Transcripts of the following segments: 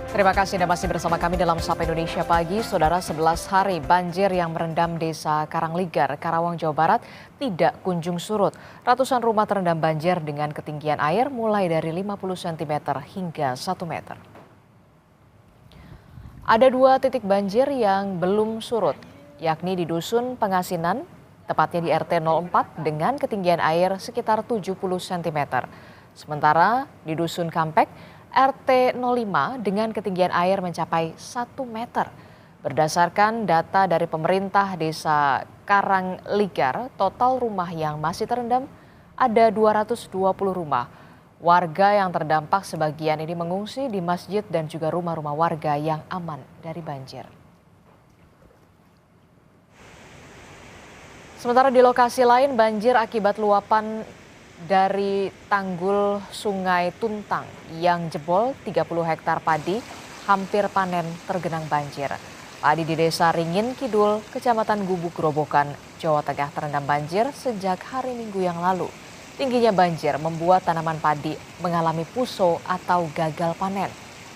Terima kasih Anda masih bersama kami dalam Sapa Indonesia Pagi. Saudara, 11 hari banjir yang merendam desa Karangligar, Karawang, Jawa Barat tidak kunjung surut. Ratusan rumah terendam banjir dengan ketinggian air mulai dari 50 cm hingga 1 meter. Ada dua titik banjir yang belum surut, yakni di Dusun Pengasinan, tepatnya di RT 04 dengan ketinggian air sekitar 70 cm. Sementara di Dusun Kampek, RT 05 dengan ketinggian air mencapai 1 meter. Berdasarkan data dari pemerintah Desa Karangligar, total rumah yang masih terendam ada 220 rumah. Warga yang terdampak sebagian ini mengungsi di masjid dan juga rumah-rumah warga yang aman dari banjir. Sementara di lokasi lain, banjir akibat luapan dari tanggul Sungai Tuntang yang jebol 30 hektar padi hampir panen tergenang banjir. Padi di Desa Ringin Kidul, Kecamatan Gubuk Grobogan, Jawa Tengah terendam banjir sejak hari Minggu yang lalu. Tingginya banjir membuat tanaman padi mengalami puso atau gagal panen.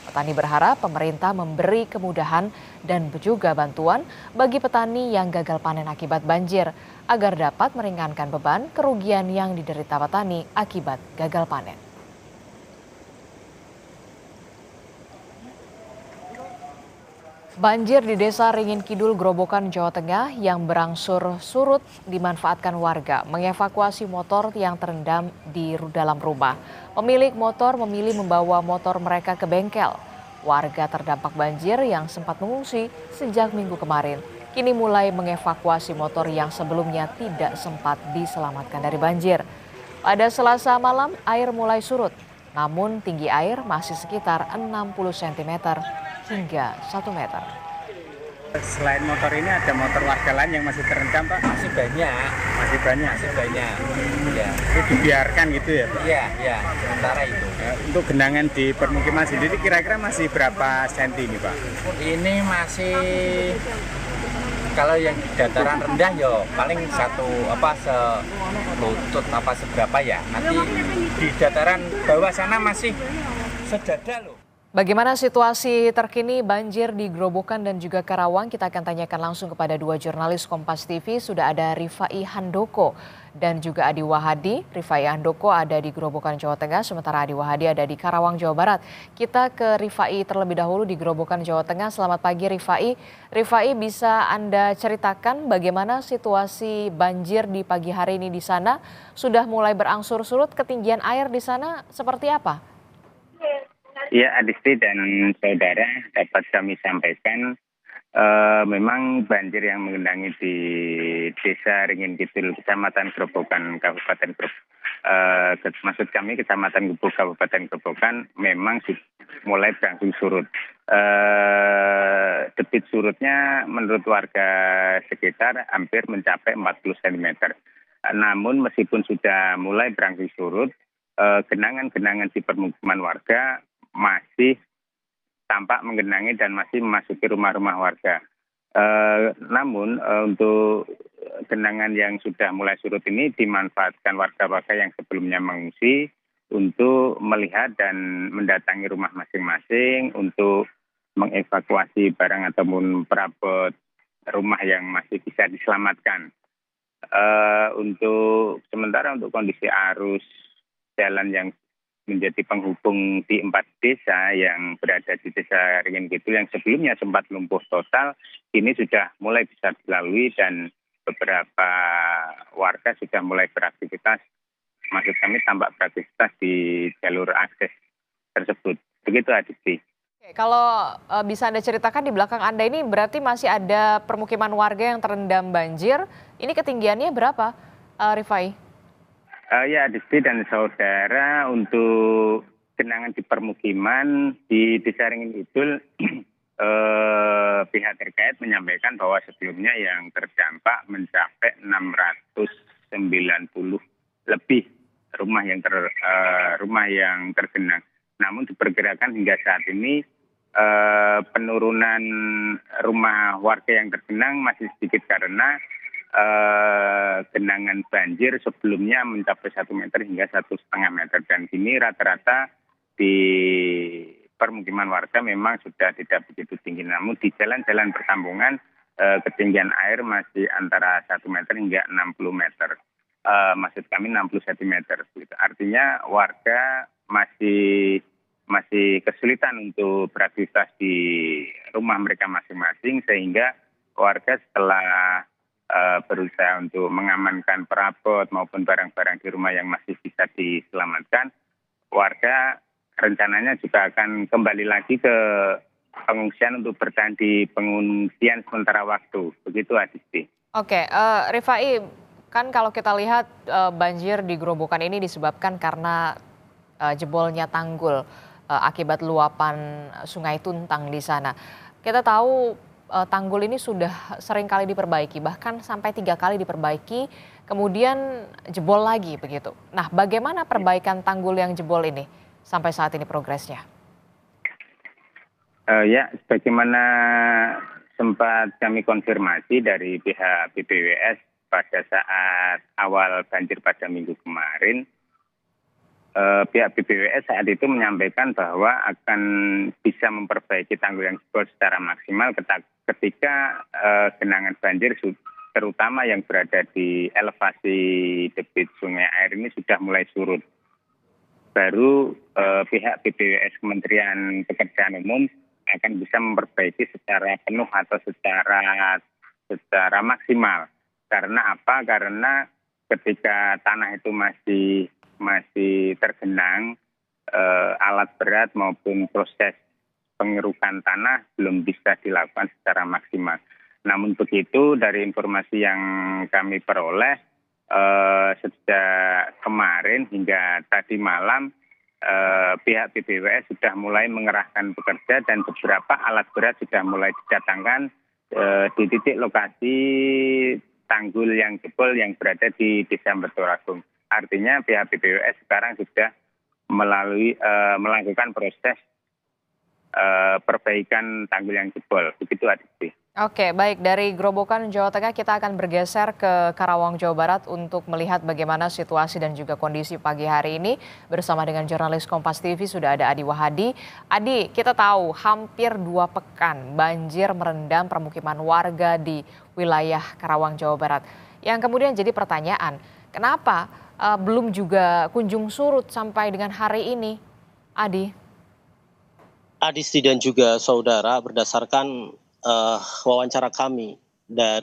Petani berharap pemerintah memberi kemudahan dan juga bantuan bagi petani yang gagal panen akibat banjir agar dapat meringankan beban kerugian yang diderita petani akibat gagal panen. Banjir di Desa Ringin Kidul, Grobogan, Jawa Tengah yang berangsur surut dimanfaatkan warga mengevakuasi motor yang terendam di dalam rumah. Pemilik motor memilih membawa motor mereka ke bengkel. Warga terdampak banjir yang sempat mengungsi sejak minggu kemarin kini mulai mengevakuasi motor yang sebelumnya tidak sempat diselamatkan dari banjir. Pada Selasa malam air mulai surut, namun tinggi air masih sekitar 60 cm hingga 1 meter. Selain motor ini ada motor warga lain yang masih terendam, Pak? Masih banyak. Masih banyak? Masih banyak. Ya. Itu dibiarkan gitu ya, Pak? Iya, ya, sementara itu. Untuk genangan di permukiman sendiri kira-kira masih berapa senti ini, Pak? Ini masih, kalau yang di dataran rendah ya paling selutut seberapa ya. Nanti di dataran bawah sana masih sedada loh. Bagaimana situasi terkini banjir di Grobogan dan juga Karawang? Kita akan tanyakan langsung kepada dua jurnalis Kompas TV. Sudah ada Rifai Handoko dan juga Adi Wahadi. Rifai Handoko ada di Grobogan, Jawa Tengah, sementara Adi Wahadi ada di Karawang, Jawa Barat. Kita ke Rifai terlebih dahulu di Grobogan, Jawa Tengah. Selamat pagi Rifai. Rifai, bisa Anda ceritakan bagaimana situasi banjir di pagi hari ini di sana? Sudah mulai berangsur surut, ketinggian air di sana seperti apa? Ya, Adisti dan saudara, dapat kami sampaikan memang banjir yang mengenangi di Desa Ringin Kidul, Kecamatan Grobogan, Kabupaten Grobogan, maksud kami Kecamatan Gubuk, Kabupaten Grobogan, memang mulai berangsur surut. Debit surutnya menurut warga sekitar hampir mencapai 40 cm. Namun meskipun sudah mulai berangsur surut, genangan-genangan di permukiman warga masih tampak menggenangi dan masih memasuki rumah-rumah warga. Namun untuk genangan yang sudah mulai surut ini dimanfaatkan warga-warga yang sebelumnya mengungsi untuk melihat dan mendatangi rumah masing-masing untuk mengevakuasi barang ataupun perabot rumah yang masih bisa diselamatkan. Untuk sementara untuk kondisi arus jalan yang menjadi penghubung di 4 desa yang berada di Desa Ringin Kidul yang sebelumnya sempat lumpuh total, kini sudah mulai bisa dilalui dan beberapa warga sudah mulai beraktivitas, maksud kami tampak beraktivitas di jalur akses tersebut. Begitu Adisti. Kalau bisa Anda ceritakan di belakang Anda ini berarti masih ada permukiman warga yang terendam banjir. Ini ketinggiannya berapa, Rifai? Ya, Adisti dan saudara, untuk genangan di permukiman di Desa Ringin Kidul, pihak terkait menyampaikan bahwa sebelumnya yang terdampak mencapai 690 lebih rumah yang tergenang. Namun diperkirakan hingga saat ini penurunan rumah warga yang tergenang masih sedikit karena genangan banjir sebelumnya mencapai 1 meter hingga 1,5 meter, dan kini rata-rata di permukiman warga memang sudah tidak begitu tinggi. Namun di jalan-jalan perkampungan ketinggian air masih antara 1 meter hingga 60 meter. Maksud kami 60 cm. Artinya warga masih kesulitan untuk beraktivitas di rumah mereka masing-masing, sehingga warga setelah berusaha untuk mengamankan perabot maupun barang-barang di rumah yang masih bisa diselamatkan, warga rencananya juga akan kembali lagi ke pengungsian untuk bertahan di pengungsian sementara waktu. Begitu, Adisti. Oke, Rifai, kan kalau kita lihat banjir di Gerobokan ini disebabkan karena jebolnya tanggul akibat luapan Sungai Tuntang di sana. Kita tahu tanggul ini sudah sering kali diperbaiki, bahkan sampai 3 kali diperbaiki, kemudian jebol lagi begitu. Nah, bagaimana perbaikan tanggul yang jebol ini sampai saat ini progresnya? Ya, sebagaimana sempat kami konfirmasi dari pihak BPWS pada saat awal banjir pada minggu kemarin, pihak BPWS saat itu menyampaikan bahwa akan bisa memperbaiki tanggul yang jebol secara maksimal ketika genangan banjir terutama yang berada di elevasi debit sungai air ini sudah mulai surut. Baru pihak BPWS Kementerian Pekerjaan Umum akan bisa memperbaiki secara penuh atau secara maksimal. Karena apa? Karena ketika tanah itu masih tergenang, alat berat maupun proses pengerukan tanah belum bisa dilakukan secara maksimal. Namun begitu, dari informasi yang kami peroleh, sejak kemarin hingga tadi malam, pihak BPWS sudah mulai mengerahkan pekerja dan beberapa alat berat sudah mulai didatangkan di titik lokasi tanggul yang jebol yang berada di Desa Beturagung. Artinya pihak BPWS sekarang sudah melakukan proses perbaikan tanggul yang jebol. Begitu, Adisti. Oke, baik. Dari Gerobokan, Jawa Tengah, kita akan bergeser ke Karawang, Jawa Barat untuk melihat bagaimana situasi dan juga kondisi pagi hari ini. Bersama dengan jurnalis Kompas TV sudah ada Adi Wahadi. Adi, kita tahu hampir 2 pekan banjir merendam permukiman warga di wilayah Karawang, Jawa Barat. Yang kemudian jadi pertanyaan, kenapa belum juga kunjung surut sampai dengan hari ini, Adi? Adisti dan juga saudara, berdasarkan wawancara kami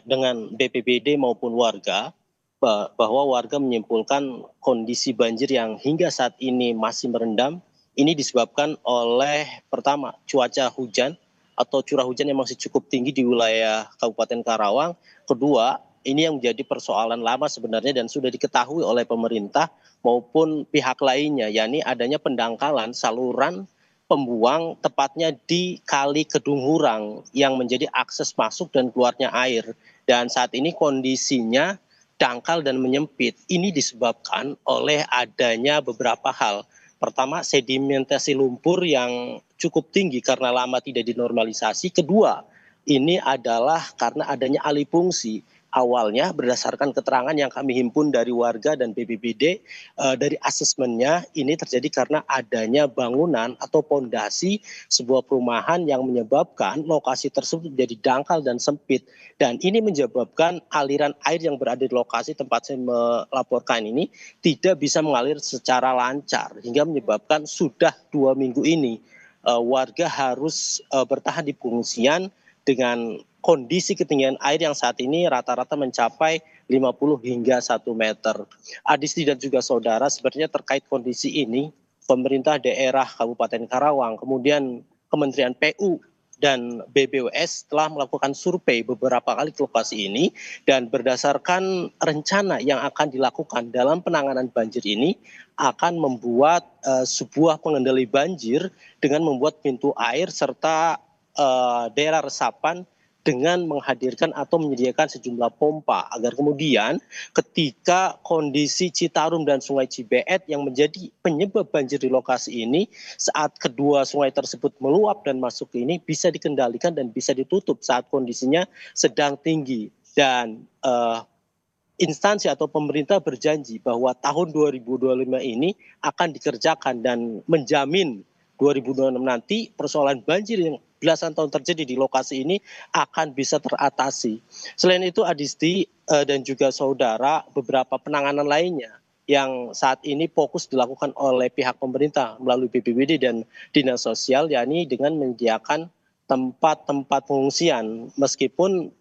dengan BPBD maupun warga, bahwa warga menyimpulkan kondisi banjir yang hingga saat ini masih merendam, ini disebabkan oleh pertama cuaca hujan atau curah hujan yang masih cukup tinggi di wilayah Kabupaten Karawang. Kedua, ini yang menjadi persoalan lama sebenarnya dan sudah diketahui oleh pemerintah maupun pihak lainnya, yakni adanya pendangkalan saluran pembuang tepatnya di Kali Kedung Hurang yang menjadi akses masuk dan keluarnya air. Dan saat ini kondisinya dangkal dan menyempit. Ini disebabkan oleh adanya beberapa hal. Pertama, sedimentasi lumpur yang cukup tinggi karena lama tidak dinormalisasi. Kedua, ini adalah karena adanya alih fungsi. Awalnya berdasarkan keterangan yang kami himpun dari warga dan BPBD, dari asesmennya ini terjadi karena adanya bangunan atau pondasi sebuah perumahan yang menyebabkan lokasi tersebut menjadi dangkal dan sempit. Dan ini menyebabkan aliran air yang berada di lokasi tempat saya melaporkan ini tidak bisa mengalir secara lancar, hingga menyebabkan sudah 2 minggu ini warga harus bertahan di pengungsian dengan kondisi ketinggian air yang saat ini rata-rata mencapai 50 hingga 1 meter. Adisti dan juga saudara, sebenarnya terkait kondisi ini, pemerintah daerah Kabupaten Karawang, kemudian Kementerian PU dan BPWS telah melakukan survei beberapa kali ke lokasi ini, dan berdasarkan rencana yang akan dilakukan dalam penanganan banjir ini akan membuat sebuah pengendali banjir dengan membuat pintu air serta daerah resapan dengan menghadirkan atau menyediakan sejumlah pompa agar kemudian ketika kondisi Citarum dan Sungai Cibeet yang menjadi penyebab banjir di lokasi ini saat kedua sungai tersebut meluap dan masuk ke ini bisa dikendalikan dan bisa ditutup saat kondisinya sedang tinggi. Dan instansi atau pemerintah berjanji bahwa tahun 2025 ini akan dikerjakan dan menjamin 2026 nanti persoalan banjir yang belasan tahun terjadi di lokasi ini akan bisa teratasi. Selain itu Adisti dan juga saudara, beberapa penanganan lainnya yang saat ini fokus dilakukan oleh pihak pemerintah melalui BPBD dan Dinas Sosial, yakni dengan menyediakan tempat-tempat pengungsian. Meskipun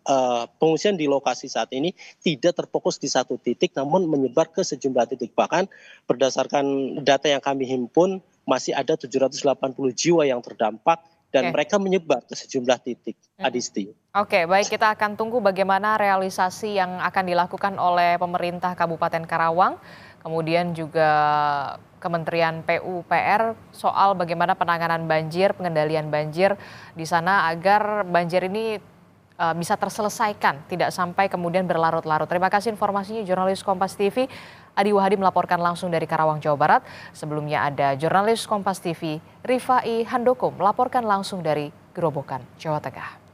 pengungsian di lokasi saat ini tidak terfokus di satu titik, namun menyebar ke sejumlah titik. Bahkan berdasarkan data yang kami himpun, masih ada 780 jiwa yang terdampak dan mereka menyebar ke sejumlah titik, Adisti. Oke, baik, kita akan tunggu bagaimana realisasi yang akan dilakukan oleh pemerintah Kabupaten Karawang, kemudian juga Kementerian PUPR soal bagaimana penanganan banjir, pengendalian banjir di sana agar banjir ini bisa terselesaikan, tidak sampai kemudian berlarut-larut. Terima kasih informasinya jurnalis Kompas TV Adi Wahadi melaporkan langsung dari Karawang, Jawa Barat. Sebelumnya ada jurnalis Kompas TV Rifai Handoko melaporkan langsung dari Gerobokan, Jawa Tengah.